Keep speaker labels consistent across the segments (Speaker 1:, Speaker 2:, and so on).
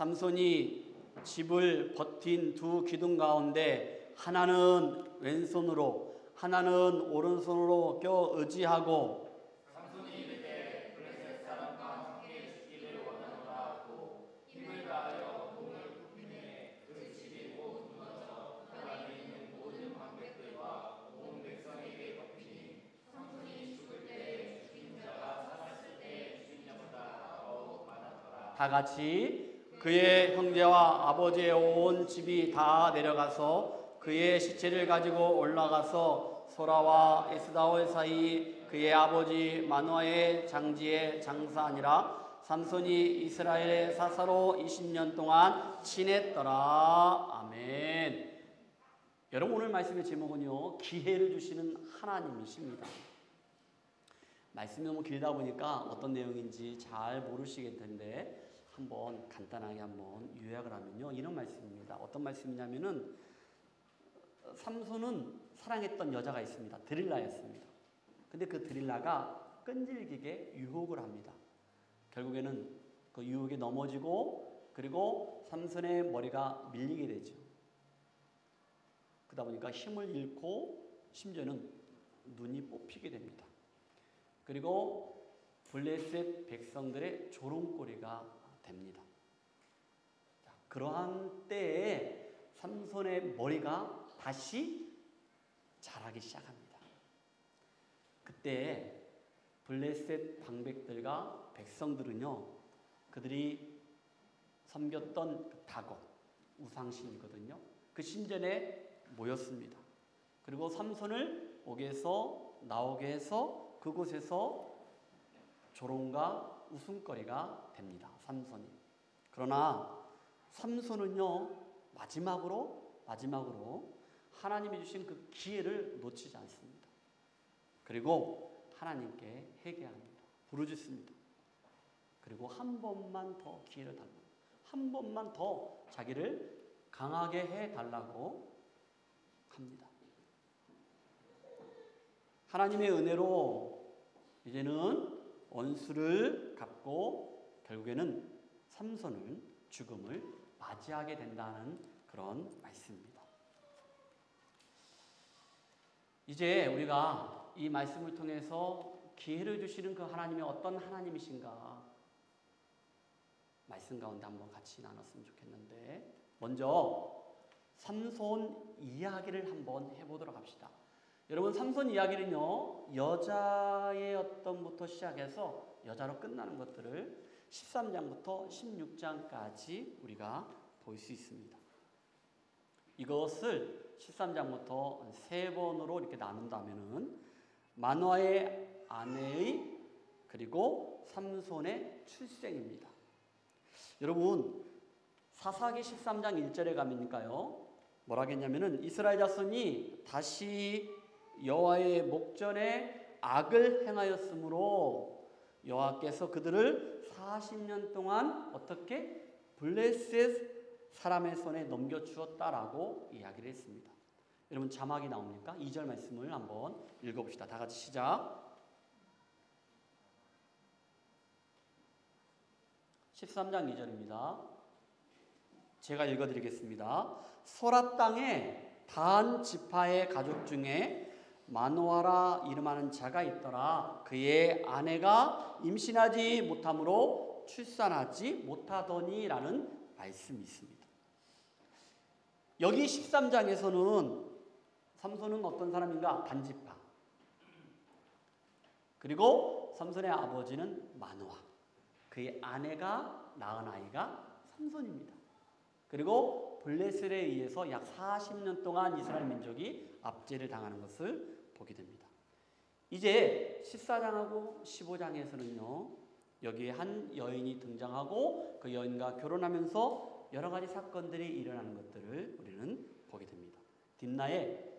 Speaker 1: 삼손이 집을 버틴 두 기둥 가운데 하나는 왼손으로 하나는 오른손으로 껴 의지하고
Speaker 2: 삼손이 이르되 블레셋 사람과 함께 죽기를 원하노라 하고 힘을 다하여 몸을 굽히매 그 집이 곧 무너져 그 안에 있는 모든 방백들과 온 백성에게 덮이니 삼손이 죽을 때에 죽인 자가 살았을 때에 죽인 자보다 더욱 많았더라.
Speaker 1: 다 같이 그의 형제와 아버지의 온 집이 다 내려가서 그의 시체를 가지고 올라가서 소라와 에스다올 사이 그의 아버지 마노아의 장지에 장사하니라. 삼손이 이스라엘의 사사로 20년 동안 지냈더라. 아멘. 여러분, 오늘 말씀의 제목은요, 기회를 주시는 하나님이십니다. 말씀이 너무 길다 보니까 어떤 내용인지 잘 모르시겠을 텐데 한번 간단하게 한번 요약을 하면요, 이런 말씀입니다. 어떤 말씀이냐면은 삼손은 사랑했던 여자가 있습니다. 드릴라였습니다. 근데 그 드릴라가 끈질기게 유혹을 합니다. 결국에는 그 유혹에 넘어지고 그리고 삼손의 머리가 밀리게 되죠. 그러다 보니까 힘을 잃고 심지어는 눈이 뽑히게 됩니다. 그리고 블레셋 백성들의 조롱거리가 됩니다. 자, 그러한 때에 삼손의 머리가 다시 자라기 시작합니다. 그때 블레셋 방백들과 백성들은요, 그들이 섬겼던 그 다곤, 우상신이거든요. 그 신전에 모였습니다. 그리고 삼손을 옥에서 나오게 해서 그곳에서 조롱과 웃음거리가 됩니다. 삼손이. 그러나 삼손은요, 마지막으로 하나님이 주신 그 기회를 놓치지 않습니다. 그리고 하나님께 회개합니다. 부르짖습니다. 그리고 한 번만 더 기회를 달라고, 한 번만 더 자기를 강하게 해달라고 합니다. 하나님의 은혜로 이제는 원수를 갚고 결국에는 삼손은 죽음을 맞이하게 된다는 그런 말씀입니다. 이제 우리가 이 말씀을 통해서 기회를 주시는 그 하나님이 어떤 하나님이신가 말씀 가운데 한번 같이 나눴으면 좋겠는데, 먼저 삼손 이야기를 한번 해보도록 합시다. 여러분, 삼손 이야기는요, 여자의 어떤부터 시작해서 여자로 끝나는 것들을 13장부터 16장까지 우리가 볼 수 있습니다. 이것을 13장부터 세 번으로 이렇게 나눈다면은 마노아의 아내의 그리고 삼손의 출생입니다. 여러분, 사사기 13장 1절에 가면요, 뭐라 했냐면은 이스라엘 자손이 다시 여호와의 목전에 악을 행하였으므로 여호와께서 그들을 40년 동안 어떻게 블레셋 사람의 손에 넘겨주었다라고 이야기를 했습니다. 여러분, 자막이 나옵니까? 2절 말씀을 한번 읽어봅시다. 다 같이 시작. 13장 2절입니다. 제가 읽어드리겠습니다. 소라 땅에 단 지파의 가족 중에 마노아라 이름하는 자가 있더라. 그의 아내가 임신하지 못함으로 출산하지 못하더니라는 말씀이 있습니다. 여기 13장에서는 삼손은 어떤 사람인가? 단지파. 그리고 삼손의 아버지는 마노아. 그의 아내가 낳은 아이가 삼손입니다. 그리고 블레셋에 의해서 약 40년 동안 이스라엘 민족이 압제를 당하는 것을 보게 됩니다. 이제 14장하고 15장에서는요, 여기에 한 여인이 등장하고 그 여인과 결혼하면서 여러 가지 사건들이 일어나는 것들을 우리는 보게 됩니다. 딥나의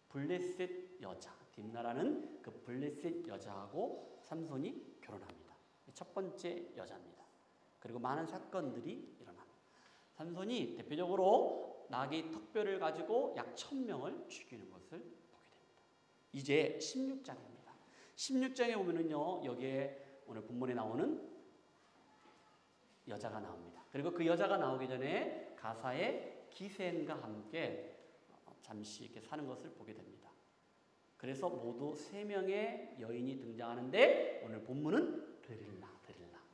Speaker 1: 블레셋 여자, 딥나라는 그 블레셋 여자하고 삼손이 결혼합니다. 첫 번째 여자입니다. 그리고 많은 사건들이 일어납니다. 삼손이 대표적으로 나귀 턱뼈를 가지고 약 1000명을 죽이는 것을 보게 됩니다. 이제 16장입니다. 16장에 보면은요, 여기에 오늘 본문에 나오는 여자가 나옵니다. 그리고 그 여자가 나오기 전에 가사의 기생과 함께 잠시 이렇게 사는 것을 보게 됩니다. 그래서 모두 3명의 여인이 등장하는데 오늘 본문은 드릴라.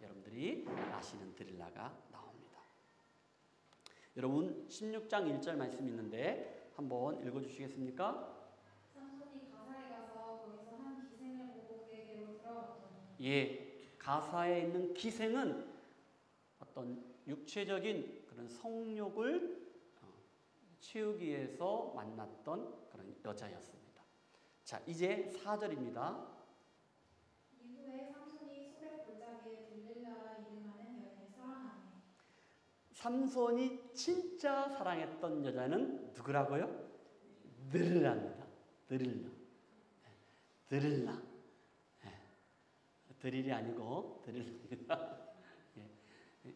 Speaker 1: 여러분들이 아시는 드릴라가 나옵니다. 여러분 16장 1절 말씀이 있는데 한번 읽어주시겠습니까?
Speaker 2: 삼손이 가사에 가서 거기서 한 기생을 보고 그에게로 들어갔더니
Speaker 1: 예, 가사에 있는 기생은 어떤 육체적인 그런 성욕을 채우기 위해서 만났던 그런 여자였습니다. 자, 이제 4절입니다.
Speaker 2: 이후에 삼손이 소백 골짜기에 들릴라라 이름하는 여인을 사랑하니
Speaker 1: 삼손이 진짜 사랑했던 여자는 누구라고요? 드릴라입니다. 드릴라. 드릴이 아니고 드릴라입니다.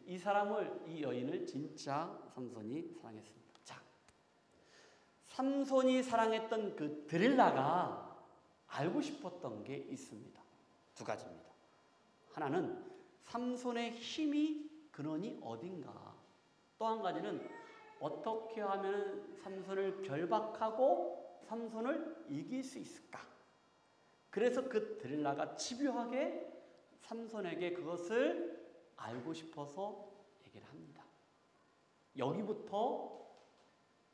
Speaker 1: 이 사람을, 이 여인을 진짜 삼손이 사랑했습니다. 자, 삼손이 사랑했던 그 드릴라가 알고 싶었던 게 있습니다. 2가지입니다. 하나는 삼손의 힘이 근원이 어딘가. 또 한 가지는 어떻게 하면 삼손을 결박하고 삼손을 이길 수 있을까. 그래서 그 드릴라가 집요하게 삼손에게 그것을 알고 싶어서 얘기를 합니다. 여기부터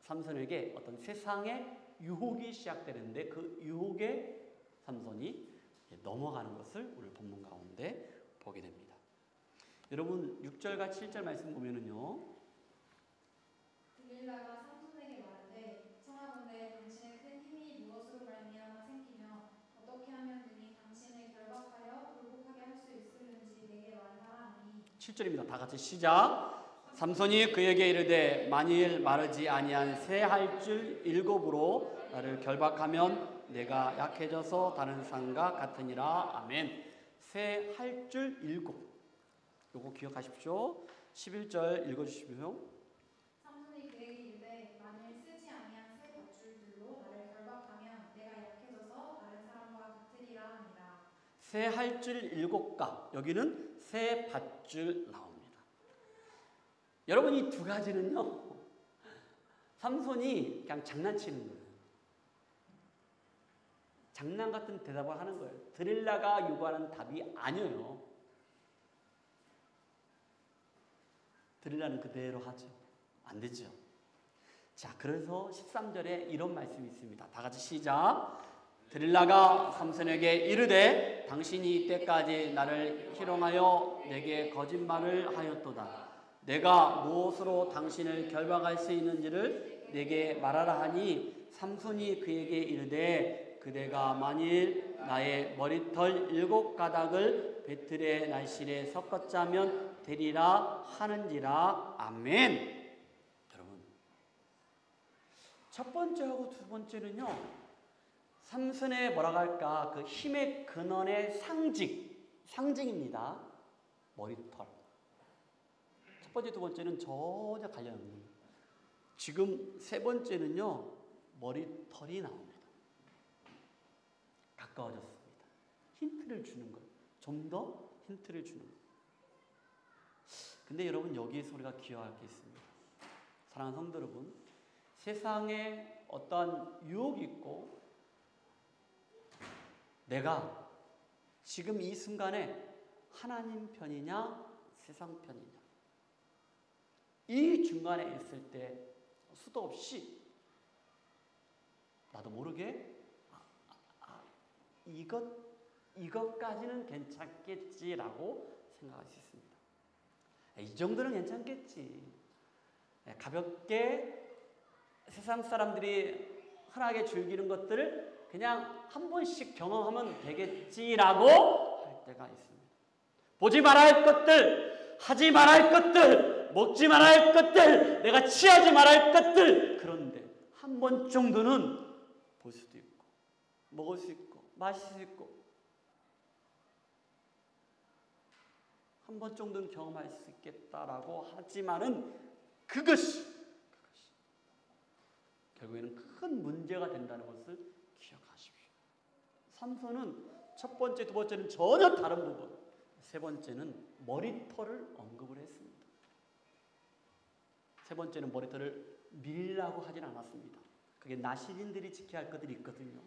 Speaker 1: 삼손에게 어떤 세상의 유혹이 시작되는데 그 유혹에 삼손이 넘어가는 것을 오늘 본문 가운데 보게 됩니다. 여러분 6절과 7절 말씀 보면은요.
Speaker 2: 들릴라가 삼손에게 말하되 청하건대 당신의 큰 힘이 무엇으로 말미암아 생기며 어떻게 하면 능히 당신을 결박하여 굴복하게 할 수 있을는지 내게 말하라 하니
Speaker 1: 7절입니다. 다 같이 시작. 삼손이 그에게 이르되 만일 마르지 아니한 새 할줄 7으로 나를 결박하면 내가 약해져서 다른 산과 같으니라. 아멘. 새 할줄 7. 요거 기억하십시오. 11절 읽어주시고요.
Speaker 2: 삼손이 그에게 이르되 만일 쓰지 아니한 새 밧줄들로 나를 결박하면 내가 약해져서 다른 사람과 같으리라 하니라.
Speaker 1: 새 할줄 7가 여기는 새 밧줄 나옵니다. 여러분 이 2가지는요. 삼손이 그냥 장난치는 거예요. 장난 같은 대답을 하는 거예요. 드릴라가 요구하는 답이 아니에요. 드릴라는 그대로 하죠. 안 되죠. 자, 그래서 13절에 이런 말씀이 있습니다. 다 같이 시작. 드릴라가 삼손에게 이르되 당신이 이때까지 나를 희롱하여 내게 거짓말을 하였도다. 내가 무엇으로 당신을 결박할 수 있는지를 내게 말하라 하니 삼손이 그에게 이르되 그대가 만일 나의 머리털 7가닥을 배틀의 날실에 섞어 짜면 되리라 하는지라. 아멘. 여러분 첫 번째하고 2번째는요 삼손의 뭐라고 할까 그 힘의 근원의 상징입니다. 머리털. 첫 번째 2번째는 전혀 관련 없는 거예요. 지금 3번째는요 머리털이 나옵니다. 가까워졌습니다. 힌트를 주는 거예요. 좀 더 힌트를 주는 거예요. 근데 여러분 여기에서 우리가 기억할 게 있습니다. 사랑하는 성도 여러분, 세상에 어떠한 유혹이 있고 내가 지금 이 순간에 하나님 편이냐 세상 편이냐 이 중간에 있을 때 수도 없이 나도 모르게 이것까지는 괜찮겠지라고 생각할 수 있습니다. 이 정도는 괜찮겠지. 가볍게 세상 사람들이 흔하게 즐기는 것들을 그냥 한 번씩 경험하면 되겠지라고 할 때가 있습니다. 보지 말아야 할 것들, 하지 말아야 할 것들, 먹지 말아야 할 것들, 내가 취하지 말아야 할 것들, 그런데 한 번 정도는 볼 수도 있고 먹을 수 있고 마실 수 있고 한 번 정도는 경험할 수 있겠다라고 하지만은 그것이 결국에는 큰 문제가 된다는 것을 기억하십시오. 삼손은 첫 번째, 2번째는 전혀 다른 부분, 3번째는 머리털을 언급을 했습니다. 세 번째는 머리털을 밀라고 하진 않았습니다. 그게 나시린들이 지켜야 할 것들이 있거든요.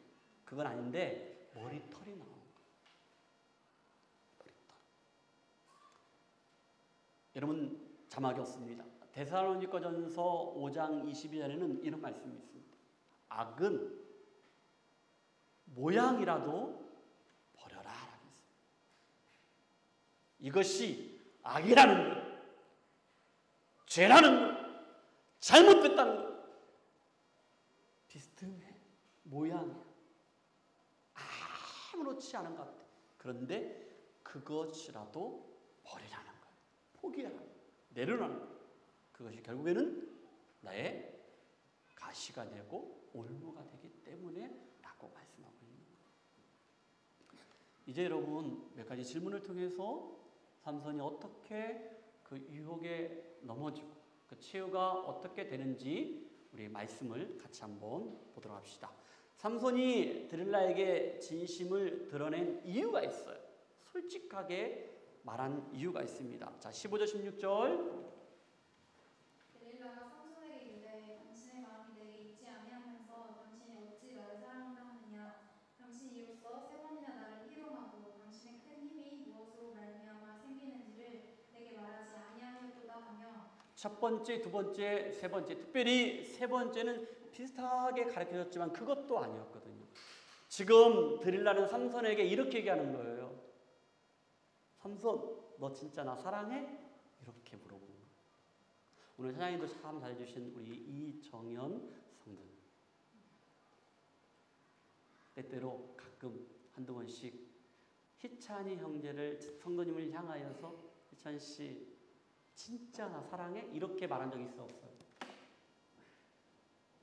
Speaker 1: 그건 아닌데 머리털이 나온 거예요. 머리털. 여러분 자막이 없습니다. 데살로니가전서 5장 22절에는 이런 말씀이 있습니다. 악은 모양이라도 버려라. 이것이 악이라는 것, 죄라는 것, 잘못됐다는 것 비슷해. 모양이야. 아무렇지 않은 것 같아. 그런데 그것이라도 버리라는 거야. 포기하라는 거야. 내려놓는 거야. 그것이 결국에는 나의 가시가 되고 올무가 되기 때문에 라고 말씀하고 있는 거예요. 이제 여러분 몇 가지 질문을 통해서 삼손이 어떻게 그 유혹에 넘어지고 그 치유가 어떻게 되는지 우리 말씀을 같이 한번 보도록 합시다. 삼손이 드릴라에게 진심을 드러낸 이유가 있어요. 솔직하게 말한 이유가 있습니다. 자, 15절 16절.
Speaker 3: 데릴라가 삼손에게 이르되 당신의 마음이 내게 있지 아니하면서 당신이 어찌 나를 사랑한다 하느냐. 당신이 이로써 세 번이나 나를 희롱하고 당신의 큰 힘이 무엇으로 말미암아 생기는지를 내게 말하지 아니하였도다 하며. 첫
Speaker 1: 번째, 두 번째, 세 번째, 특별히 세 번째는 비슷하게 가르쳐줬지만 그것도 아니었거든요. 지금 드릴라는 삼손에게 이렇게 얘기하는 거예요. 삼손, 너 진짜 나 사랑해? 이렇게 물어보는 거예요. 오늘 사장님도 참 잘해주신 우리 이정현 성도. 때때로 가끔 한두 번씩 희찬이 형제를 성도님을 향하여서 희찬 씨 진짜 나 사랑해? 이렇게 말한 적 있어 없어요?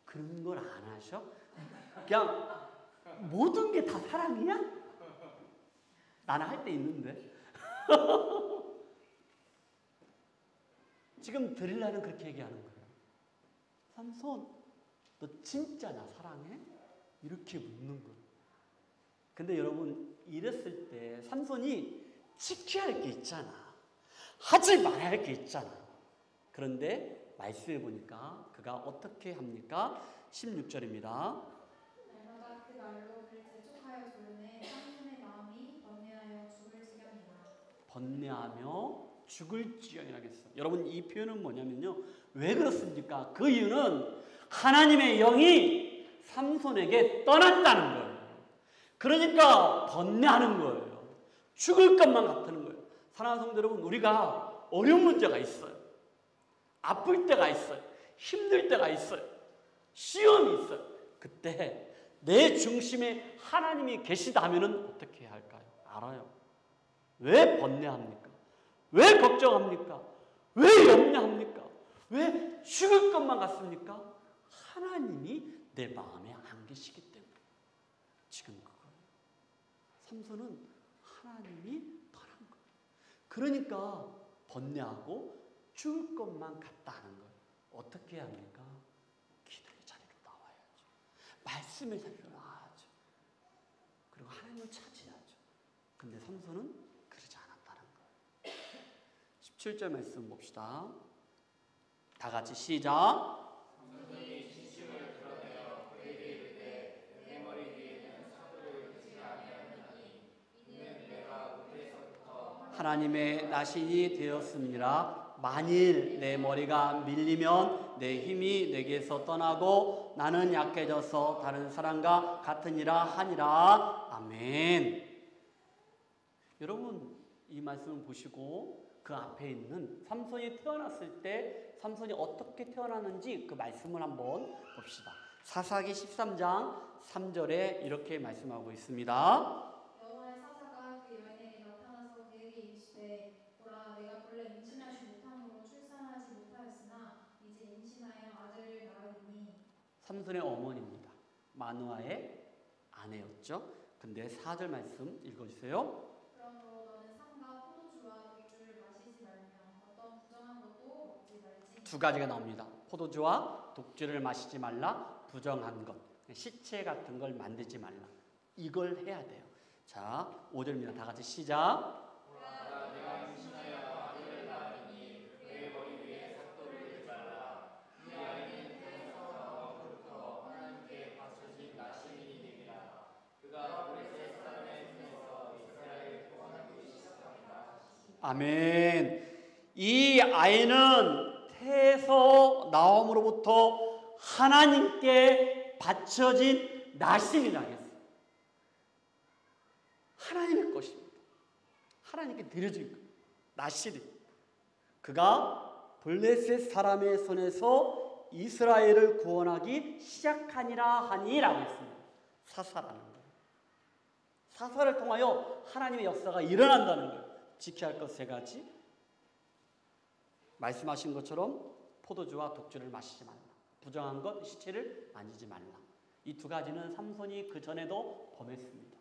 Speaker 1: 그런 걸 안 하셔? 그냥 모든 게 다 사랑이야? 나는 할 때 있는데. 지금 드릴라는 그렇게 얘기하는 거예요. 삼손, 너 진짜 나 사랑해? 이렇게 묻는 거예요. 근데 여러분 이랬을 때 삼손이 지켜야 할 게 있잖아. 하지 말아야 할 게 있잖아. 그런데 말씀해 보니까 그가 어떻게 합니까? 16절입니다.
Speaker 3: 날마다 그 말로 그를 재촉하여 조르매 삼손의 마음이 번뇌하여 죽을 지경이라.
Speaker 1: 번뇌하며 죽을 지경이라겠어요. 여러분 이 표현은 뭐냐면요. 왜 그렇습니까? 그 이유는 하나님의 영이 삼손에게 떠났다는 거예요. 그러니까 번뇌하는 거예요. 죽을 것만 같다는 거예요. 사랑하는 성도 여러분, 우리가 어려운 문제가 있어요. 아플 때가 있어요. 힘들 때가 있어요. 시험이 있어요. 그때 내 중심에 하나님이 계시다면 어떻게 해야 할까요? 알아요. 왜 번뇌합니까? 왜 걱정합니까? 왜 염려합니까? 왜 죽을 것만 같습니까? 하나님이 내 마음에 안 계시기 때문에. 지금 그거예요. 삼손은 하나님이 떠난 거예요. 그러니까 번뇌하고 죽을 것만 같다는 거예요. 어떻게 해야 합니까? 기도의 자리로 나와야죠. 말씀의 자리로 나와야죠. 그리고 하나님을 찾아야죠. 근데 삼손은 그러지 않았다는 거예요. 17절 말씀 봅시다. 다 같이 시작.
Speaker 2: 삼손이 진심을 드러내어 그에게 이르되 내 머리 위에는 사도를 두지 아니하였나니 이는 내가 우리에서부터
Speaker 1: 하나님의 나신이 되었습니다. 만일 내 머리가 밀리면 내 힘이 내게서 떠나고 나는 약해져서 다른 사람과 같으니라 하니라. 아멘. 여러분 이 말씀을 보시고 그 앞에 있는 삼손이 태어났을 때 삼손이 어떻게 태어났는지 그 말씀을 한번 봅시다. 사사기 13장 3절에 이렇게 말씀하고 있습니다.
Speaker 3: 여호와의 사자가 그 여인에게 나타나서 그에게 이르시되 보라 내가 본래 임신하지 못함으로 출산하지 못하였으나 이제 임신하여 아들을 낳으리니.
Speaker 1: 삼손의 어머니입니다. 마누아의 아내였죠. 근데 4절 말씀 읽어주세요.
Speaker 3: 그러므로 너는 삼가 포도주와 독주를 마시지 말며 어떤 부정한 것도 먹지 말지.
Speaker 1: 두 가지가 나옵니다. 포도주와 독주를 마시지 말라. 부정한 것, 시체 같은 걸 만들지 말라. 이걸 해야 돼요. 자, 5절입니다. 다 같이 시작.
Speaker 2: 내가 임신하여 아들을 낳으니 그의 머리 위에 삭도를 두지 말라.
Speaker 1: 아멘. 이 아이는 태에서 나옴으로부터 하나님께 바쳐진 나신이라 했어요. 하나님의 것입니다. 하나님께 드려진 것. 나신이. 그가 블레셋 사람의 손에서 이스라엘을 구원하기 시작하니라 하니라고 했습니다. 사사라는 거예요. 사사를 통하여 하나님의 역사가 일어난다는 거예요. 지켜야 할 것 세 가지. 말씀하신 것처럼 포도주와 독주를 마시지 말라. 부정한 것, 시체를 만지지 말라. 이 두 가지는 삼손이 그 전에도 범했습니다.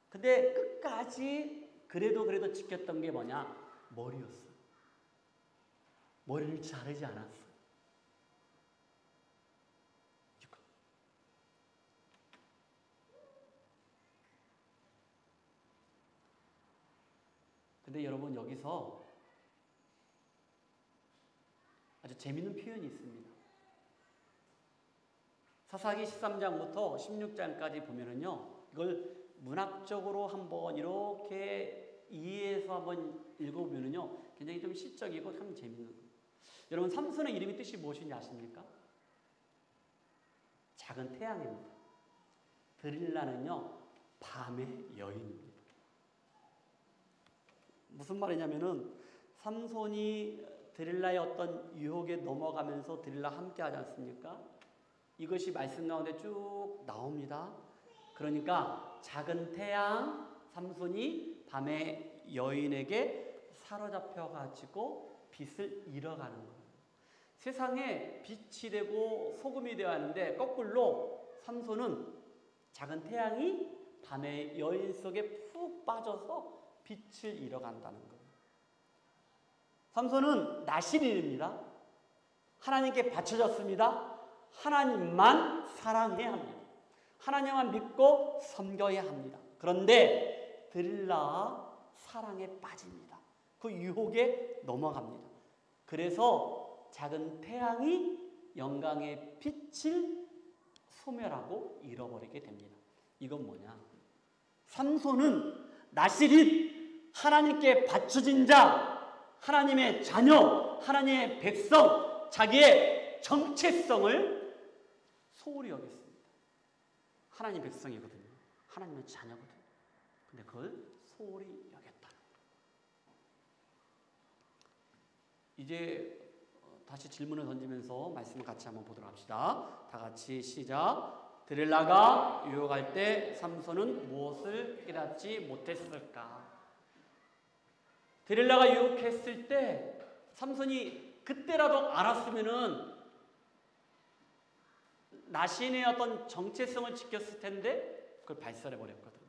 Speaker 1: 근데 끝까지 그래도 지켰던 게 뭐냐? 머리였어요. 머리를 자르지 않았어요. 근데 여러분 여기서 아주 재미있는 표현이 있습니다. 사사기 13장부터 16장까지 보면은요, 이걸 문학적으로 한번 이렇게 이해해서 한번 읽어보면은요, 굉장히 좀 시적이고 참 재미있는 거예요. 여러분, 삼손의 이름의 뜻이 무엇인지 아십니까? 작은 태양입니다. 드릴라는요, 밤의 여인입니다. 무슨 말이냐면은 삼손이 드릴라의 어떤 유혹에 넘어가면서 드릴라 함께 하지 않습니까? 이것이 말씀 가운데 쭉 나옵니다. 그러니까 작은 태양 삼손이 밤에 여인에게 사로잡혀 가지고 빛을 잃어가는 거예요. 세상에 빛이 되고 소금이 되어야 하는데 거꾸로 삼손은 작은 태양이 밤의 여인 속에 푹 빠져서 빛을 잃어간다는 거예요. 삼손은 나실인입니다. 하나님께 바쳐졌습니다. 하나님만 사랑해야 합니다. 하나님만 믿고 섬겨야 합니다. 그런데 드릴라 사랑에 빠집니다. 그 유혹에 넘어갑니다. 그래서 작은 태양이 영광의 빛을 소멸하고 잃어버리게 됩니다. 이건 뭐냐? 삼손은 나실인 하나님께 바쳐진 자, 하나님의 자녀, 하나님의 백성, 자기의 정체성을 소홀히 여겼습니다. 하나님 백성이거든요. 하나님의 자녀거든요. 근데 그걸 소홀히 여겼다. 이제 다시 질문을 던지면서 말씀을 같이 한번 보도록 합시다. 다 같이 시작. 드릴라가 유혹할 때 삼손은 무엇을 깨닫지 못했을까? 드릴라가 유혹했을 때 삼손이 그때라도 알았으면은 나신의 어떤 정체성을 지켰을 텐데 그걸 발설해 버렸거든요.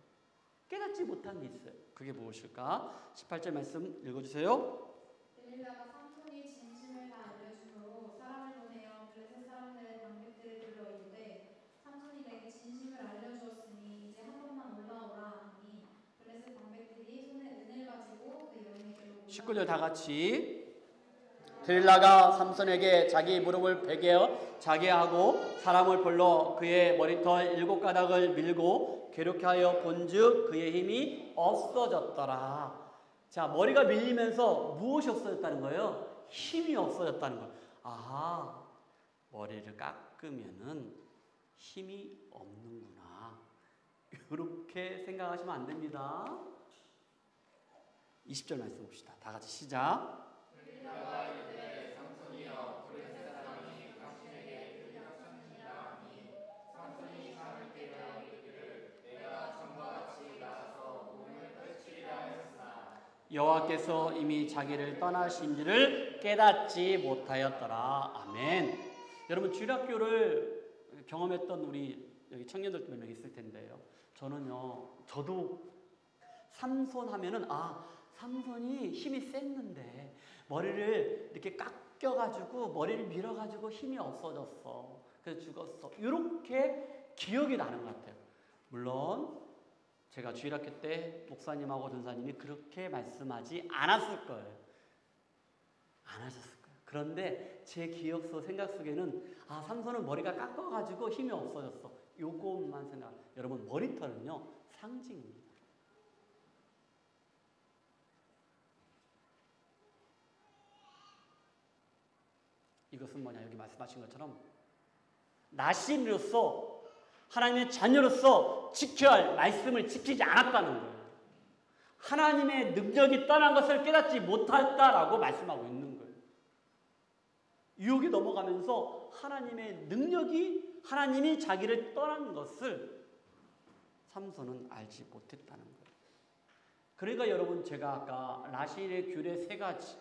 Speaker 1: 깨닫지 못한 게 있어요. 그게 무엇일까? 18절 말씀 읽어주세요.
Speaker 3: 드릴라가 삼손이 진심을 다 알려주므로 사람을 보내어 블레셋 사람들의 방백들을 불러 이르되 삼손이 내게 진심을 알려주었으니 이제 한 번만 올라오라 하니 블레셋 방백들이 손에 은을 가지고 그 여인에게로
Speaker 1: 19절 다 같이. 드릴라가 삼손에게 자기 무릎을 베겨 자게 하고 사람을 불러 그의 머리털 7가닥을 밀고 괴롭게 하여 본즉 그의 힘이 없어졌더라. 자, 머리가 밀리면서 무엇이 없어졌다는 거예요? 힘이 없어졌다는 거예요. 아하, 머리를 깎으면은 힘이 없는구나. 이렇게 생각하시면 안 됩니다. 20절 말씀 봅시다. 다 같이 시작. 여호와께서 이미 자기를 떠나신지를 깨닫지 못하였더라. 아멘. 여러분, 주일학교를 경험했던 우리 여기 청년들도 몇 명 있을 텐데요. 저도 삼손 하면은 삼손이 힘이 셌는데 머리를 이렇게 깎여가지고 머리를 밀어가지고 힘이 없어졌어. 그래서 죽었어. 이렇게 기억이 나는 것 같아요. 물론 제가 주일학교 때 목사님하고 전사님이 그렇게 말씀하지 않았을 거예요. 안 하셨을 거예요. 그런데 제 기억 속 생각 속에는 삼손은 머리가 깎아가지고 힘이 없어졌어. 요것만 생각. 여러분, 머리털은요 상징입니다. 이것은 뭐냐, 여기 말씀하신 것처럼 나신으로서 하나님의 자녀로서 지켜야 할 말씀을 지키지 않았다는 거예요. 하나님의 능력이 떠난 것을 깨닫지 못했다라고 말씀하고 있는 거예요. 유혹이 넘어가면서 하나님의 능력이, 하나님이 자기를 떠난 것을 삼손은 알지 못했다는 거예요. 그러니까 여러분, 제가 아까 라신의 귤의 세 가지,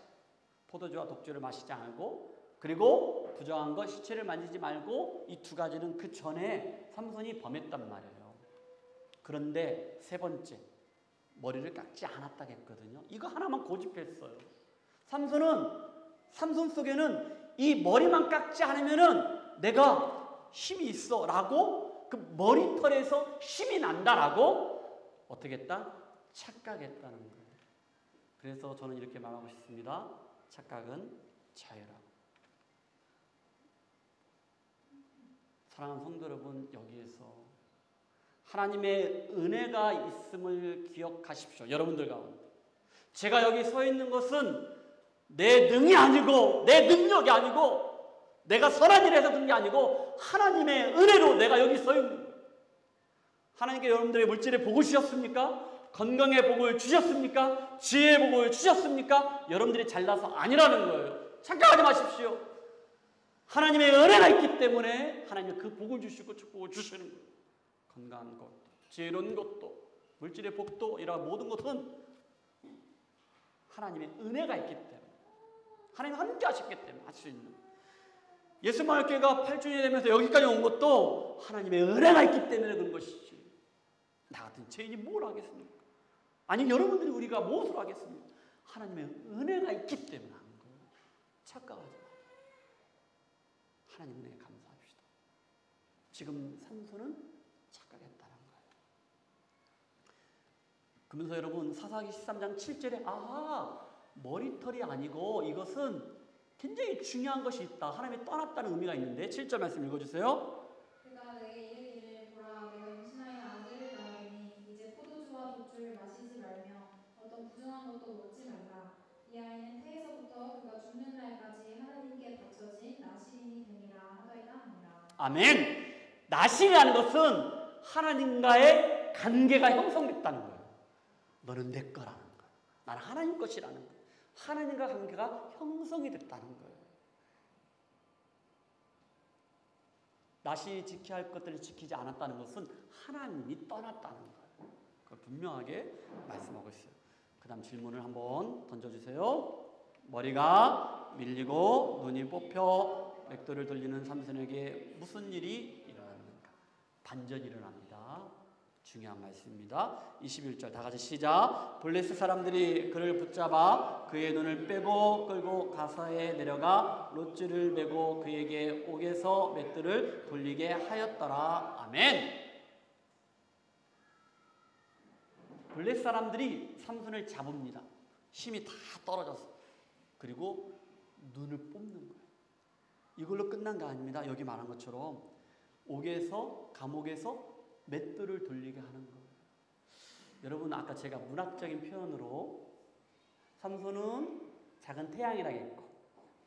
Speaker 1: 포도주와 독주를 마시지 않고, 그리고 부정한 것, 시체를 만지지 말고, 이 두 가지는 그 전에 삼손이 범했단 말이에요. 그런데 세 번째, 머리를 깎지 않았다고 했거든요. 이거 하나만 고집했어요. 삼손 속에는 이 머리만 깎지 않으면은 내가 힘이 있어 라고, 그 머리털에서 힘이 난다라고 어떻게 했다? 착각했다는 거예요. 그래서 저는 이렇게 말하고 싶습니다. 착각은 자유라고. 사랑하는 성도 여러분, 여기에서 하나님의 은혜가 있음을 기억하십시오. 여러분들 가운데 제가 여기 서 있는 것은 내 능이 아니고, 내 능력이 아니고, 내가 선한 일을 해서 그런 게 아니고 하나님의 은혜로 내가 여기 서 있는 거예요. 하나님께 여러분들의 물질의 복을 주셨습니까? 건강의 복을 주셨습니까? 지혜의 복을 주셨습니까? 여러분들이 잘나서 아니라는 거예요. 착각하지 마십시오. 하나님의 은혜가 있기 때문에 하나님이 그 복을 주시고 축복을 주시는 거예요. 건강한 것, 지혜로운 것도, 물질의 복도, 이런 모든 것은 하나님의 은혜가 있기 때문에, 하나님 함께 하셨기 때문에 할 수 있는. 예수마을교회가 8주년이 되면서 여기까지 온 것도 하나님의 은혜가 있기 때문에 그런 것이지. 나 같은 죄인이 뭘 하겠습니까? 아니, 여러분들이 우리가 무엇을 하겠습니까? 하나님의 은혜가 있기 때문에 하는 거예요. 착각하지 마세요. 하나님 은혜에 감사합시다. 지금 삼손은 착각했다는 거예요. 그러면서 여러분, 사사기 13장 7절에 머리털이 아니고 이것은 굉장히 중요한 것이 있다. 하나님이 떠났다는 의미가 있는데 7절 말씀 읽어주세요.
Speaker 3: 그가 내게 이르기를 보라 내가 임신하여 아들을 낳으니 이제 포도주와 독주를 마시지 말며 어떤 부정한 것도 먹지 말라. 이 아이는 태에서부터 그가 죽는 날까지 하나님께 바쳐진 나실인이 되리라 하더이다 하니라.
Speaker 1: 아멘. 나실이라는 것은 하나님과의 관계가 형성됐다는 거예요. 너는 내 거라는 거예요. 나는 하나님 것이라는 거예요. 하나님과 관계가 형성이 됐다는 거예요. 나시 지켜야 할 것들을 지키지 않았다는 것은 하나님이 떠났다는 거예요. 그걸 분명하게 말씀하고 있어요. 그 다음 질문을 한번 던져주세요. 머리가 밀리고 눈이 뽑혀 맷돌을 돌리는 삼손에게 무슨 일이 일어났는가? 반전이 일어납니다. 중요한 말씀입니다. 21절 다 같이 시작. 블레셋 사람들이 그를 붙잡아 그의 눈을 빼고 끌고 가사에 내려가 롯지를 메고 그에게 옥에서 맷돌을 돌리게 하였더라. 아멘. 블레셋 사람들이 삼손을 잡습니다. 힘이 다 떨어져서. 그리고 눈을 뽑는 거예요. 이걸로 끝난 거 아닙니다. 여기 말한 것처럼 옥에서, 감옥에서 맷돌을 돌리게 하는 거예요. 여러분, 아까 제가 문학적인 표현으로 삼손은 작은 태양이라고 했고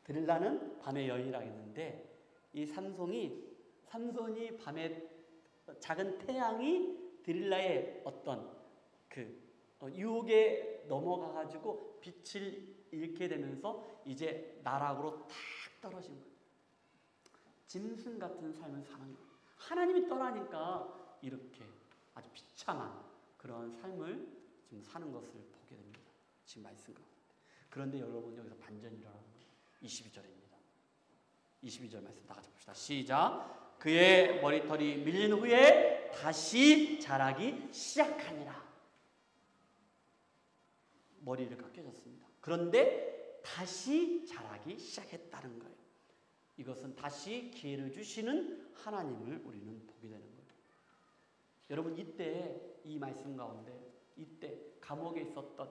Speaker 1: 드릴라는 밤의 여인이라고 했는데, 이 삼손이 밤에 작은 태양이 드릴라의 어떤 유혹에 넘어가 가지고 빛을 잃게 되면서 이제 나락으로 탁 떨어진 거예요. 짐승 같은 삶을 사는 거예요. 하나님이 떠나니까 이렇게 아주 비참한 그런 삶을 지금 사는 것을 보게 됩니다. 지금 말씀 가운데. 그런데 여러분, 여기서 반전이 일어나는 거예요. 22절입니다. 22절 말씀 다 같이 봅시다. 시작. 그의 머리털이 밀린 후에 다시 자라기 시작하니라. 머리를 깎여졌습니다. 그런데 다시 자라기 시작했다는 거예요. 이것은 다시 기회를 주시는 하나님을 우리는 보게 되는 거예요. 여러분, 이때 이 말씀 가운데 이때 감옥에 있었던,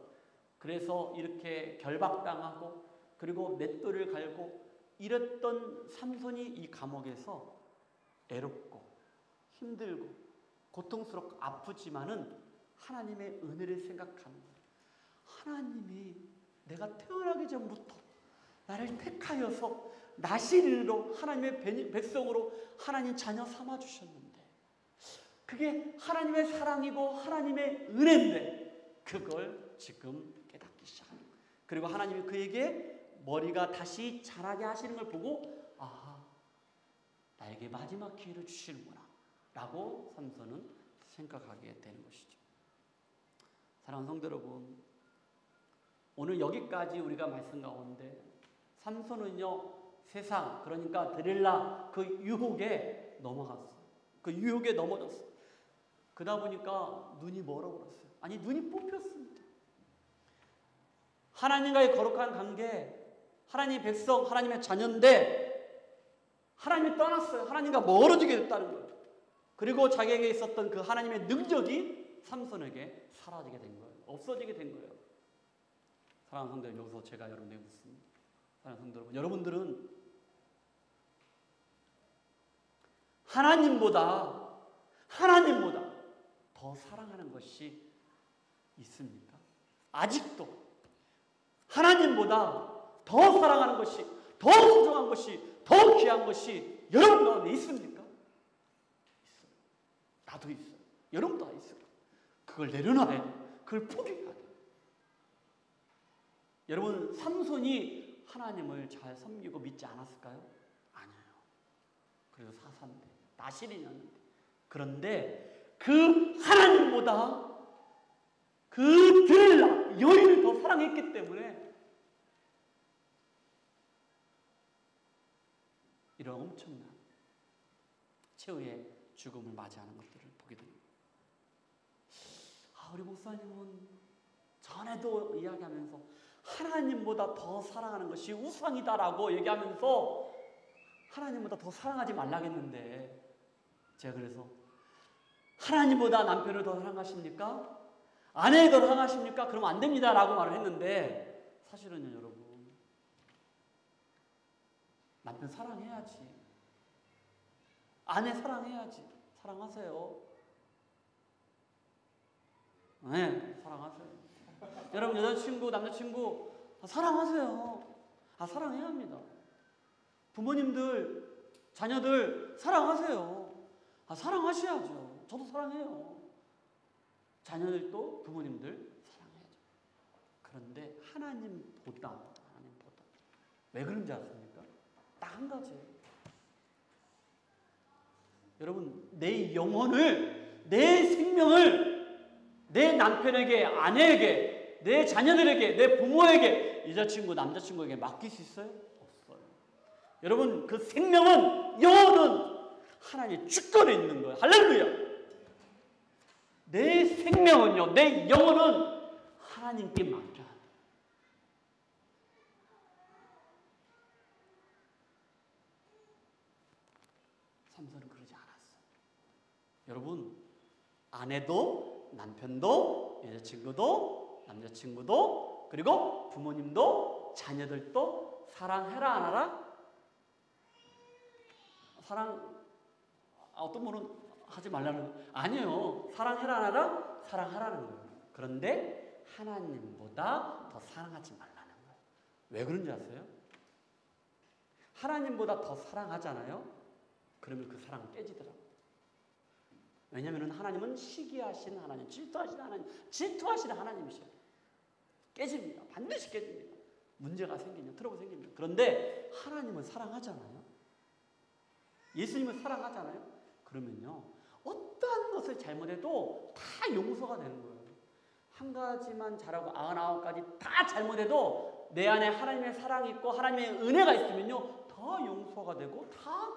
Speaker 1: 그래서 이렇게 결박당하고 그리고 맷돌을 갈고 이랬던 삼손이 이 감옥에서 애롭고 힘들고 고통스럽고 아프지만은 하나님의 은혜를 생각하는 거예요. 하나님이 내가 태어나기 전부터 나를 택하여서 나시린으로 하나님의 백성으로 하나님 자녀 삼아 주셨는데 그게 하나님의 사랑이고 하나님의 은혜인데 그걸 지금 깨닫기 시작합니다. 그리고 하나님이 그에게 머리가 다시 자라게 하시는 걸 보고 아, 나에게 마지막 기회를 주시는구나 라고 삼손은 생각하게 되는 것이죠. 사랑하는 성도 여러분, 오늘 여기까지 우리가 말씀 가운데 삼손은요 세상 그러니까 데릴라 그 유혹에 넘어갔어요. 그 유혹에 넘어졌어요. 그러다 보니까 눈이 멀어버렸어요. 아니 눈이 뽑혔습니다. 하나님과의 거룩한 관계, 하나님의 백성, 하나님의 자녀인데 하나님이 떠났어요. 하나님과 멀어지게 됐다는 거예요. 그리고 자기에게 있었던 그 하나님의 능력이 삼손에게 사라지게 된 거예요. 없어지게 된 거예요. 사랑하는 성도 여러분, 여기서 제가 여러분에게 묻습니다. 사랑하는 성도 여러분, 여러분들은 하나님보다 더 사랑하는 것이 있습니까? 아직도 하나님보다 더 사랑하는 것이, 더 소중한 것이, 더 귀한 것이 여러분 가운데 있습니까? 있어요. 나도 있어요. 여러분도 다 있어요. 그걸 내려놔야 돼요. 그걸 포기해야 돼요. 여러분, 삼손이 하나님을 잘 섬기고 믿지 않았을까요? 아니에요. 그래서 사사인데, 나실이었는데. 그런데 그 하나님보다 그 들라 여인을 더 사랑했기 때문에 이런 엄청난 최후의 죽음을 맞이하는 것들을 보게 됩니다. 우리 목사님은 전에도 이야기하면서 하나님보다 더 사랑하는 것이 우상이다라고 얘기하면서 하나님보다 더 사랑하지 말라겠는데 제가 그래서 하나님보다 남편을 더 사랑하십니까? 아내를 더 사랑하십니까? 그러면 안 됩니다라고 말을 했는데 사실은요 여러분 남편 사랑해야지 아내 사랑해야지 사랑하세요. 네, 사랑하세요. 여러분 여자친구, 남자친구 사랑하세요. 사랑해야 합니다. 부모님들, 자녀들 사랑하세요. 사랑하셔야죠. 저도 사랑해요. 자녀들도 부모님들 사랑해야죠. 그런데 하나님보다 왜 그런지 아십니까? 딱 한 가지예요. 여러분 내 영혼을, 내 생명을 내 남편에게, 아내에게, 내 자녀들에게, 내 부모에게, 여자친구, 남자친구에게 맡길 수 있어요? 없어요. 여러분 그 생명은, 영혼은 하나님의 주권에 있는 거예요. 할렐루야. 내 생명은요, 내 영혼은 하나님께 맡겨야 돼요. 삼손은 그러지 않았어요. 여러분 아내도 남편도 여자친구도 남자친구도 그리고 부모님도 자녀들도 사랑해라 안 하라? 어떤 분은 하지 말라는 거 아니에요. 사랑해라 안 하라? 사랑하라는 거예요. 그런데 하나님보다 더 사랑하지 말라는 거예요. 왜 그런지 아세요? 하나님보다 더 사랑하잖아요. 그러면 그 사랑은 깨지더라고요. 왜냐하면 하나님은 시기하신 하나님, 질투하시는 하나님이셔요. 깨집니다. 반드시 깨집니다. 문제가 생기면, 트러블 생깁니다. 그런데 하나님은 사랑하잖아요. 예수님은 사랑하잖아요. 그러면요, 어떠한 것을 잘못해도 다 용서가 되는 거예요. 한 가지만 잘하고 99가지 다 잘못해도 내 안에 하나님의 사랑이 있고 하나님의 은혜가 있으면요, 더 용서가 되고 다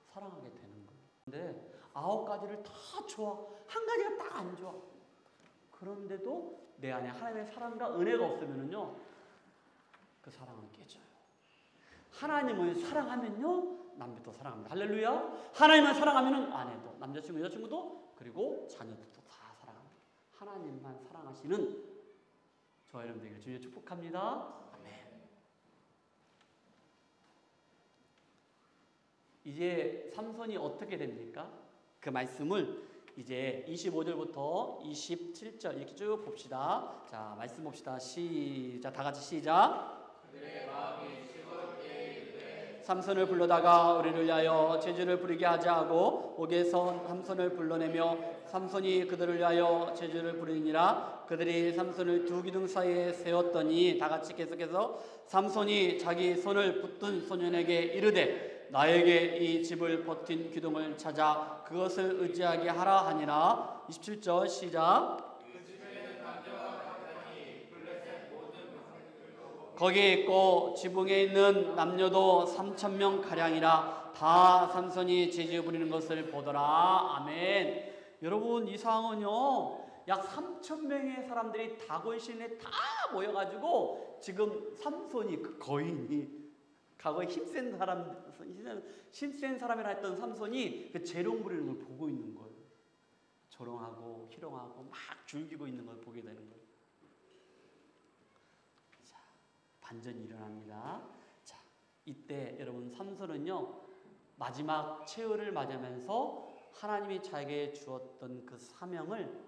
Speaker 1: 사랑하게 되는 거예요. 근데 9가지를 다 좋아. 한 가지가 딱 안 좋아. 그런데도 내 안에 하나님의 사랑과 은혜가 없으면요, 그 사랑은 깨져요. 하나님을 사랑하면요, 남편도 사랑합니다. 할렐루야. 하나님을 사랑하면은 아내도, 남자친구, 여자친구도, 그리고 자녀들도 다 사랑합니다. 하나님만 사랑하시는 저와 여러분들에게 주님의 축복합니다. 아멘. 이제 삼손이 어떻게 됩니까? 그 말씀을 이제 25절부터 27절 이렇게 쭉 봅시다. 자, 말씀 봅시다. 시작. 다 같이 시작.
Speaker 2: 그들의 마음이 즐거울 때에 이르되
Speaker 1: 삼손을 불러다가 우리를 위하여 제주를 부리게 하자 하고 옥에서 삼손을 불러내며 삼손이 그들을 위하여 제주를 부리니라. 그들이 삼손을 두 기둥 사이에 세웠더니 다 같이 계속해서 삼손이 자기 손을 붙든 소년에게 이르되 나에게 이 집을 버틴 기둥을 찾아 그것을 의지하게 하라 하니라. 27절 시작. 거기에 있고 지붕에 있는 남녀도 3,000명 가량이라. 다 삼손이 제주 부리는 것을 보더라. 아멘. 여러분, 이 상황은요, 약 3,000명의 사람들이 다곤신에 다 모여가지고 지금 삼손이 그 거인이 과거에 힘센 사람이라 했던 삼손이 그 재롱 부리는 걸 보고 있는 거예요. 조롱하고 희롱하고 막 즐기고 있는 걸 보게 되는 거예요. 자, 반전이 일어납니다. 자, 이때 여러분 삼손은요 마지막 최후를 맞으면서 하나님이 자기에게 주었던 그 사명을,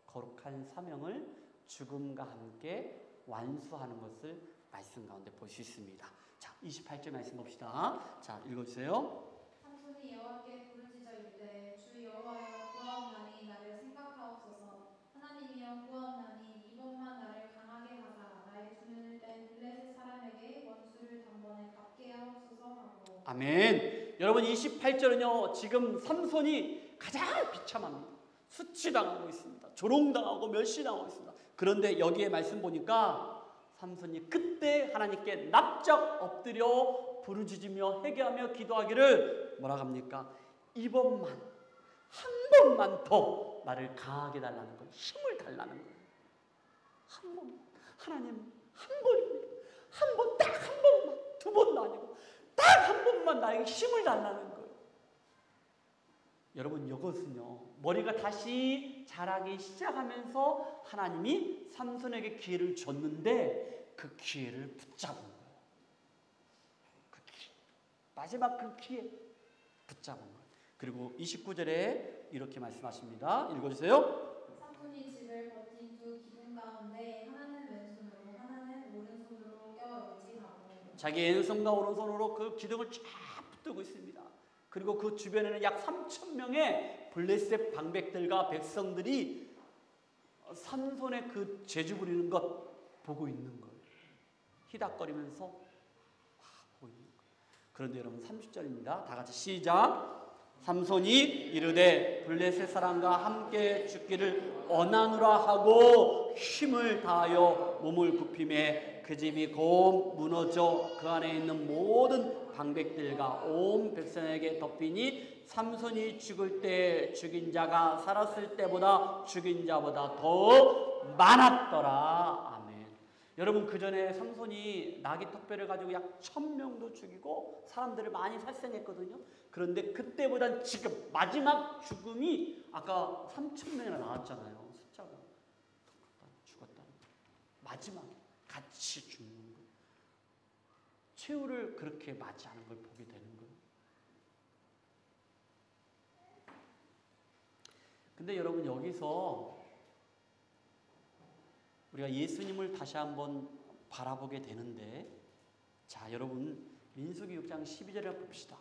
Speaker 1: 거룩한 사명을 죽음과 함께 완수하는 것을 말씀 가운데 볼 수 있습니다. 자, 28절 말씀 봅시다. 자, 읽어주세요.
Speaker 3: 삼손이 여호와께 부르짖어 이르되 주 여호와여 구하옵나니 나를 생각하옵소서. 하나님이여 구하옵나니 이번만 나를 강하게 하사 나의 두 눈을 뺀 블레셋 사람에게 원수를 단번에 갚게 하옵소서 하고.
Speaker 1: 아멘. 여러분 28절은요 지금 삼손이 가장 비참합니다. 수치당하고 있습니다. 조롱당하고 멸시당하고 있습니다. 그런데 여기에 말씀 보니까 삼손이 그때 하나님께 납작 엎드려 부르짖으며 회개하며 기도하기를 뭐라고 합니까? 이번만, 한 번만 더 나를 강하게 달라는 거예요. 힘을 달라는 거예요. 한 번, 하나님 한 번입니다. 한 번, 딱 한 번만, 두 번도 아니고 딱 한 번만 나에게 힘을 달라는 거예요. 여러분 이것은요 머리가 다시 자라기 시작하면서 하나님이 삼손에게 기회를 줬는데 그 기회를 붙잡은 거예요. 그 기회, 마지막 그 기회 붙잡은 거예요. 그리고 29절에 이렇게 말씀하십니다. 읽어주세요.
Speaker 3: 삼손이 집을 버틴 두 기둥 가운데 하나는 왼손으로 하나는 오른손으로 껴 의지하고.
Speaker 1: 자기 왼손과 오른손으로 그 기둥을 쫙 붙들고 있습니다. 그리고 그 주변에는 약 3,000명의 블레셋 방백들과 백성들이 삼손의 그 제주 부리는 것 보고 있는 거예요. 희닥거리면서 보고 있는 거예요. 그런데 여러분 30절입니다. 다 같이 시작. 삼손이 이르되 블레셋 사람과 함께 죽기를 원하노라 하고 힘을 다하여 몸을 굽히매 그 집이 곧 무너져 그 안에 있는 모든 방백들과 온 백성에게 덮이니 삼손이 죽을 때 죽인 자가 살았을 때보다 죽인 자보다 더 많았더라. 아멘. 여러분 그 전에 삼손이 나귀 턱뼈를 가지고 약 1,000명도 죽이고 사람들을 많이 살생했거든요. 그런데 그때보단 지금 마지막 죽음이 아까 3,000명이나 나왔잖아요. 숫자가 죽었다. 마지막 같이 죽는 거예요. 최후를 그렇게 맞이하는 걸 보게 되는 거예요. 근데 여러분 여기서 우리가 예수님을 다시 한번 바라보게 되는데, 자 여러분 민수기 6장 12절을 봅시다.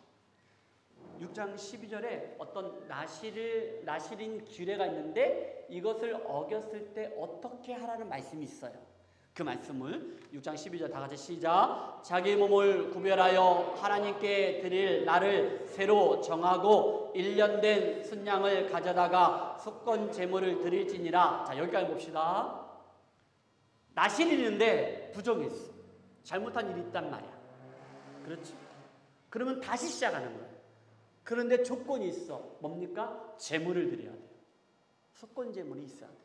Speaker 1: 6장 12절에 어떤 나실인 규례가 있는데 이것을 어겼을 때 어떻게 하라는 말씀이 있어요. 그 말씀을 6장 12절 다 같이 시작. 자기 몸을 구별하여 하나님께 드릴 날을 새로 정하고 1년 된 순양을 가져다가 속건 제물을 드릴지니라. 자 여기까지 봅시다. 나실이 있는데 부정했어. 잘못한 일이 있단 말이야. 그렇지? 그러면 다시 시작하는 거야. 그런데 조건이 있어. 뭡니까? 제물을 드려야 돼요. 속건 제물이 있어야 돼요.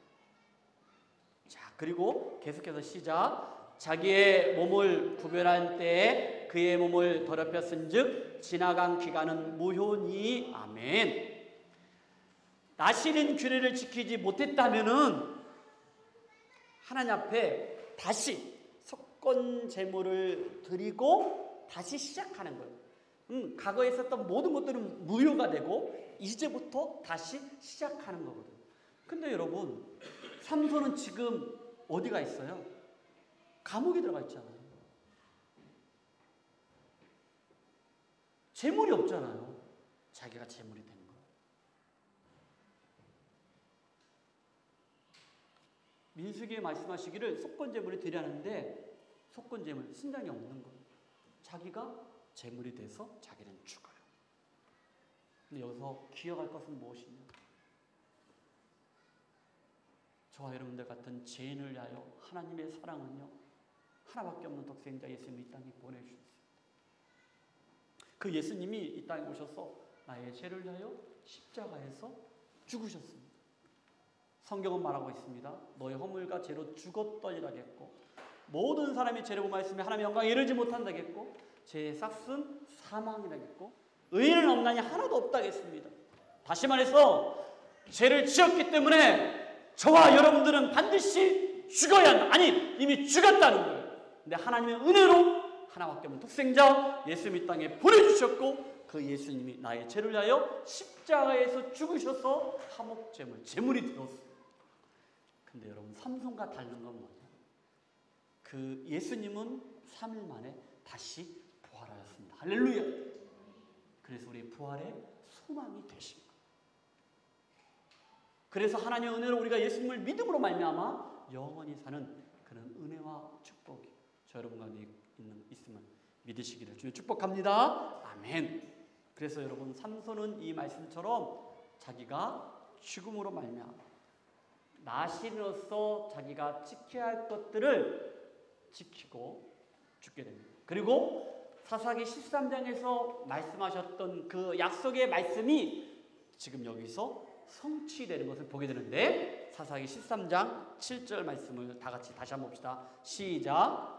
Speaker 1: 자, 그리고 계속해서 시작. 자기의 몸을 구별할 때에 그의 몸을 더럽혔은즉 지나간 기간은 무효니. 아멘. 나실인 규례를 지키지 못했다면은 하나님 앞에 다시 속건 제물을 드리고 다시 시작하는 거예요. 과거에 있었던 모든 것들은 무효가 되고 이제부터 다시 시작하는 거거든요. 근데 여러분 삼손은 지금 어디가 있어요? 감옥에 들어가 있잖아요. 재물이 없잖아요. 자기가 재물이 되는 거예요. 민수기에 말씀하시기를 속건제물이 되려는데 속건제물, 신장이 없는 거예요. 자기가 재물이 돼서 자기는 죽어요. 근데 여기서 기억할 것은 무엇이냐? 저와 여러분들 같은 죄인을 위하여 하나님의 사랑은요, 하나밖에 없는 독생자 예수님이 이 땅에 보내주셨습니다. 그 예수님이 이 땅에 오셔서 나의 죄를 위하여 십자가에서 죽으셨습니다. 성경은 말하고 있습니다. 너의 허물과 죄로 죽었더니라겠고 모든 사람이 죄를 범하였으며 하나님의 영광에 이르지 못한다겠고 죄의 삭은 사망이라겠고 의인은 없나니 하나도 없다겠습니다. 다시 말해서 죄를 지었기 때문에 저와 여러분들은 반드시 죽어야 한다. 아니 이미 죽었다는 거예요. 근데 하나님의 은혜로 하나밖에 없는 독생자 예수님이 이 땅에 보내주셨고 그 예수님이 나의 죄를 위하여 십자가에서 죽으셔서 화목제물, 제물이 되었어요. 근데 여러분 삼손과 다른 건 뭐냐? 그 예수님은 3일 만에 다시 부활하였습니다. 할렐루야. 그래서 우리 부활의 소망이 되신 거예요. 그래서 하나님의 은혜로 우리가 예수님을 믿음으로 말미암아 영원히 사는 그런 은혜와 축복이 저 여러분 가운데 있으면 믿으시기를 주님 축복합니다. 아멘. 그래서 여러분 삼손은 이 말씀처럼 자기가 죽음으로 말미암아 나신으로서 자기가 지켜야 할 것들을 지키고 죽게 됩니다. 그리고 사사기 13장에서 말씀하셨던 그 약속의 말씀이 지금 여기서 성취되는 것을 보게 되는데 사사기 13장 7절 말씀을 다 같이 다시 한번 봅시다. 시작.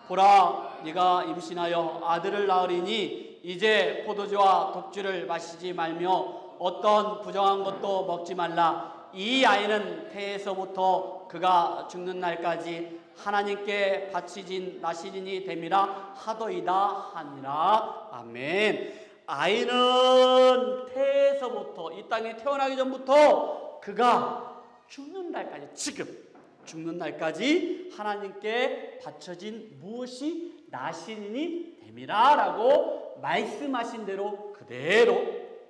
Speaker 1: 보라, 네가 임신하여 아들을 낳으리니 이제 포도주와 독주를 마시지 말며 어떤 부정한 것도 먹지 말라. 이 아이는 태에서부터 그가 죽는 날까지 하나님께 바치진 나시린이 됨이라 하더이다 하니라. 아멘. 아이는 태에서부터 이 땅에 태어나기 전부터 그가 죽는 날까지 지금 죽는 날까지 하나님께 바쳐진 무엇이 나시린이 됨이라 라고 말씀하신 대로 그대로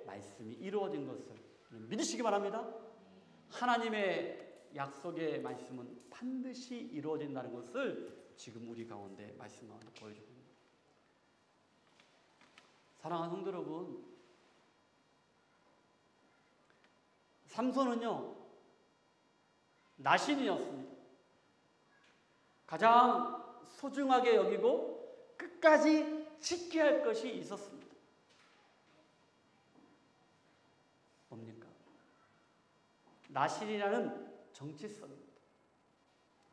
Speaker 1: 말씀이 이루어진 것을 믿으시기 바랍니다. 하나님의 약속의 말씀은 반드시 이루어진다는 것을 지금 우리 가운데 말씀으로 보여주고 있습니다. 사랑하는 성도 여러분, 삼손은요 나신이었습니다. 가장 소중하게 여기고 끝까지 지켜야 할 것이 있었습니다. 뭡니까? 나신이라는 정체성입니다.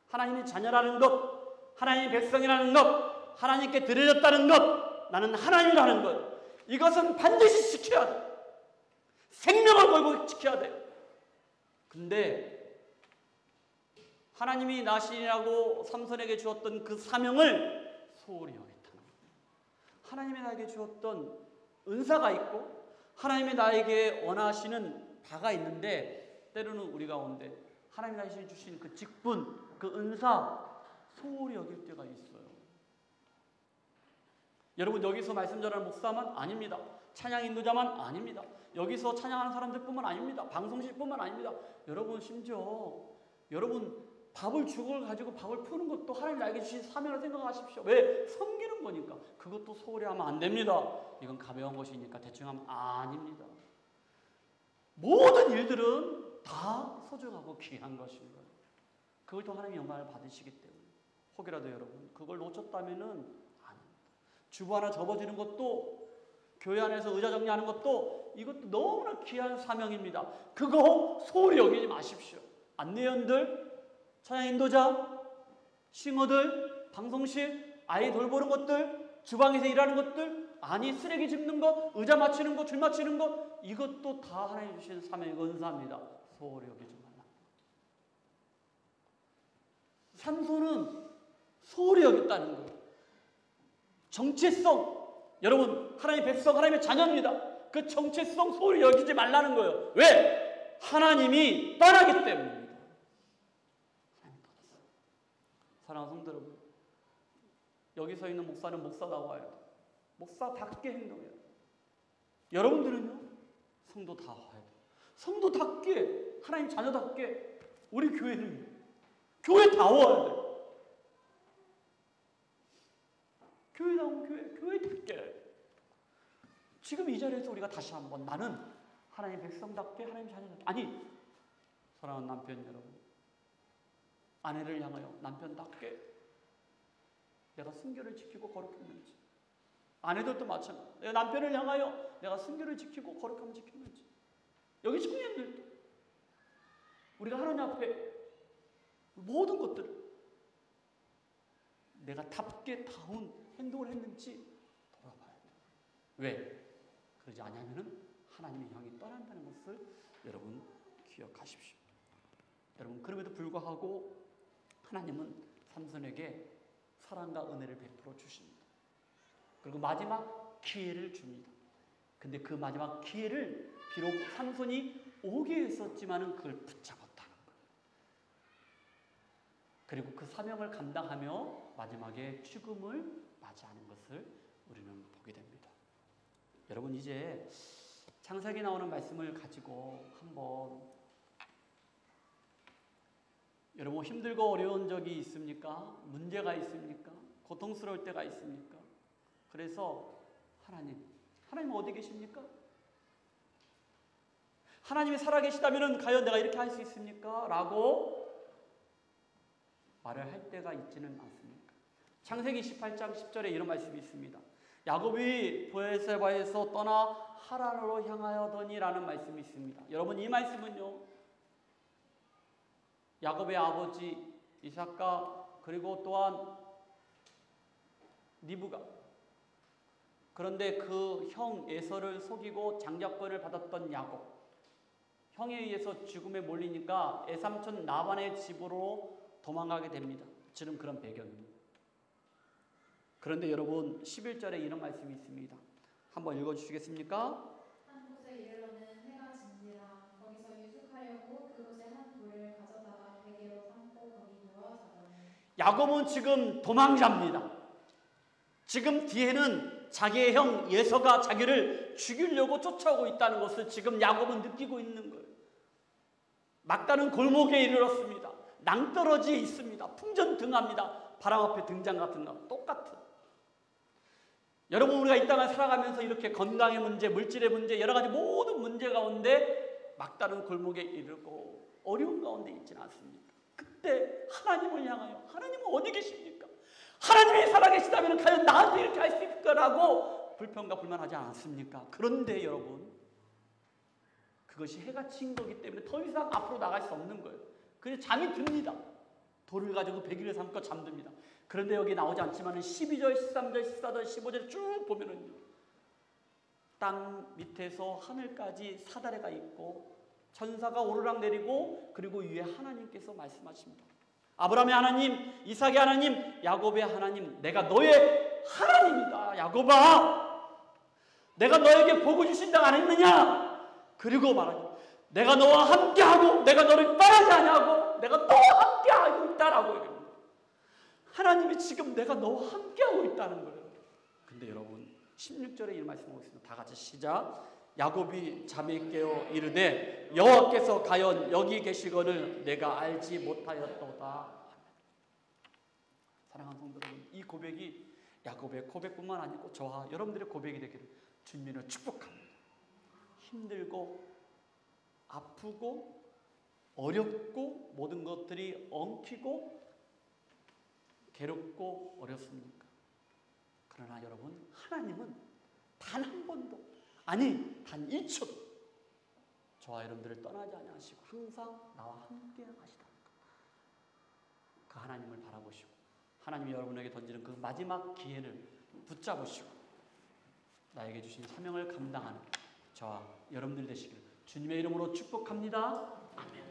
Speaker 1: 하나님의 자녀라는 것, 하나님의 백성이라는 것, 하나님께 드려졌다는 것, 나는 하나님이라는 것, 이것은 반드시 지켜야 돼요. 생명을 걸고 지켜야 돼요. 근데 하나님이 나신이라고 삼손에게 주었던 그 사명을 소홀히 여겼다는 거예요. 하나님이 나에게 주었던 은사가 있고 하나님이 나에게 원하시는 바가 있는데 때로는 우리 가운데 하나님이 나에게 주신 그 직분, 그 은사 소홀히 여길 때가 있어요. 여러분 여기서 말씀 전하는 목사만 아닙니다. 찬양 인도자만 아닙니다. 여기서 찬양하는 사람들뿐만 아닙니다. 방송실뿐만 아닙니다. 여러분 심지어 여러분 밥을 죽을 가지고 밥을 푸는 것도 하나님 나에게 주신 사명을 생각하십시오. 왜? 섬기는 거니까. 그것도 소홀히 하면 안 됩니다. 이건 가벼운 것이니까 대충 하면 아닙니다. 모든 일들은 다 소중하고 귀한 것인 거예요. 그걸 또 하나님의 영광을 받으시기 때문에 혹이라도 여러분 그걸 놓쳤다면은 아닙니다. 주보 하나 접어지는 것도 교회 안에서 의자 정리하는 것도 이것도 너무나 귀한 사명입니다. 그거 소홀히 여기지 마십시오. 안내연들, 찬양 인도자, 싱어들, 방송실, 아이 돌보는 것들, 주방에서 일하는 것들, 아니 쓰레기 짚는 것, 의자 맞추는 것, 줄 맞추는 것, 이것도 다 하나님 주신 사명의 은사입니다. 소홀히 여기지 말라. 삼손은 소홀히 여겼다는 거예요. 정체성, 여러분 하나님의 백성, 하나님의 자녀입니다. 그 정체성 소홀히 여기지 말라는 거예요. 왜? 하나님이 떠나기 때문입니다. 사랑하는 성도 여러분, 여기 서 있는 목사는 목사다워야 돼. 목사답게 행동해요. 여러분들은요? 성도다워야 돼요. 성도답게, 하나님 자녀답게 우리 교회를 교회다워야 돼요. 교회다운 교회답게. 지금 이 자리에서 우리가 다시 한번 나는 하나님 백성답게, 하나님 자녀답게. 아니, 사랑하는 남편 여러분, 아내를 향하여 남편답게 내가 순결을 지키고 거룩했는지, 아내들도 마찬가지. 내가 남편을 향하여 내가 순결을 지키고 거룩함을 지켰는지, 여기 청년들도 우리가 하나님 앞에 모든 것들을 내가 답게 다운 행동을 했는지 돌아봐야 돼요. 왜? 그러지 않으면 하나님의 향이 떠난다는 것을 여러분 기억하십시오. 여러분, 그럼에도 불구하고 하나님은 삼손에게 사랑과 은혜를 베풀어 주십니다. 그리고 마지막 기회를 줍니다. 근데 그 마지막 기회를 비록 삼손이 오게 했었지만은 그걸 붙잡았다는 거예요. 그리고 그 사명을 감당하며 마지막에 죽음을 맞이하는 것을 우리는 보게 됩니다. 여러분, 이제 창세기에 나오는 말씀을 가지고 한번, 여러분 힘들고 어려운 적이 있습니까? 문제가 있습니까? 고통스러울 때가 있습니까? 그래서 하나님 어디 계십니까? 하나님이 살아계시다면 과연 내가 이렇게 할 수 있습니까? 라고 말을 할 때가 있지는 않습니까? 창세기 28장 10절에 이런 말씀이 있습니다. 야곱이 브에세바에서 떠나 하란으로 향하여더니 라는 말씀이 있습니다. 여러분, 이 말씀은요, 야곱의 아버지 이삭과 그리고 또한 리브가, 그런데 그 형 에서를 속이고 장자권을 받았던 야곱, 형에 의해서 죽음에 몰리니까 애삼촌 라반의 집으로 도망가게 됩니다. 지금 그런 배경입니다. 그런데 여러분, 11절에 이런 말씀이 있습니다. 한번 읽어주시겠습니까?
Speaker 3: 한 곳에 이르러는 해가 진지라 거기서 유숙하려고 그곳에 한 돌을 가져다가 베개로 삼고 거기 누워 자더니.
Speaker 1: 야곱은 지금 도망자입니다. 지금 뒤에는 자기의 형 예서가 자기를 죽이려고 쫓아오고 있다는 것을 지금 야곱은 느끼고 있는 거예요. 막다른 골목에 이르렀습니다. 낭떠러지에 있습니다. 풍전등합니다. 바람 앞에 등장 같은 거 똑같은. 여러분, 우리가 이 땅을 살아가면서 이렇게 건강의 문제, 물질의 문제, 여러 가지 모든 문제 가운데 막다른 골목에 이르고 어려운 가운데 있지는 않습니까? 그때 하나님을 향하여, 하나님은 어디 계십니까? 하나님이 살아계시다면 과연 나한테 이렇게 할 수 있을까라고 불평과 불만하지 않았습니까? 그런데 여러분, 그것이 해가 친 거기 때문에 더 이상 앞으로 나갈 수 없는 거예요. 그래서 잠이 듭니다. 돌을 가지고 베개를 삼고 잠듭니다. 그런데 여기 나오지 않지만 12절, 13절, 14절, 15절 쭉 보면은요, 땅 밑에서 하늘까지 사다리가 있고 천사가 오르락 내리고, 그리고 위에 하나님께서 말씀하십니다. 아브라함의 하나님, 이삭의 하나님, 야곱의 하나님, 내가 너의 하나님이다. 야곱아, 내가 너에게 복을 주신다 안 했느냐? 그리고 말하죠. 내가 너와 함께하고 내가 너를 떠나지 않냐고, 내가 너와 함께하고 있다라고 얘기합니다. 하나님이 지금 내가 너와 함께하고 있다는 거예요. 근데 여러분, 16절에 이런 말씀하고 있습니다. 다 같이 시작. 야곱이 잠에 깨어 이르되 여호와께서 과연 여기 계시거늘 내가 알지 못하였도다. 사랑하는 성도 여러분, 이 고백이 야곱의 고백뿐만 아니고 저와 여러분들의 고백이 되기를 주님을 축복합니다. 힘들고 아프고 어렵고 모든 것들이 엉키고 괴롭고 어렵습니까? 그러나 여러분, 하나님은 단 한 번도, 아니 단 1초도 저와 여러분들을 떠나지 아니하시고 항상 나와 함께 하시다. 그 하나님을 바라보시고 하나님이 여러분에게 던지는 그 마지막 기회를 붙잡으시고 나에게 주신 사명을 감당하는 저와 여러분들 되시기를 주님의 이름으로 축복합니다. 아멘.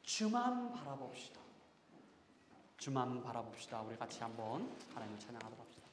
Speaker 1: 주만 바라봅시다. 주만 바라봅시다. 우리 같이 한번 하나님을 찬양하도록 합시다.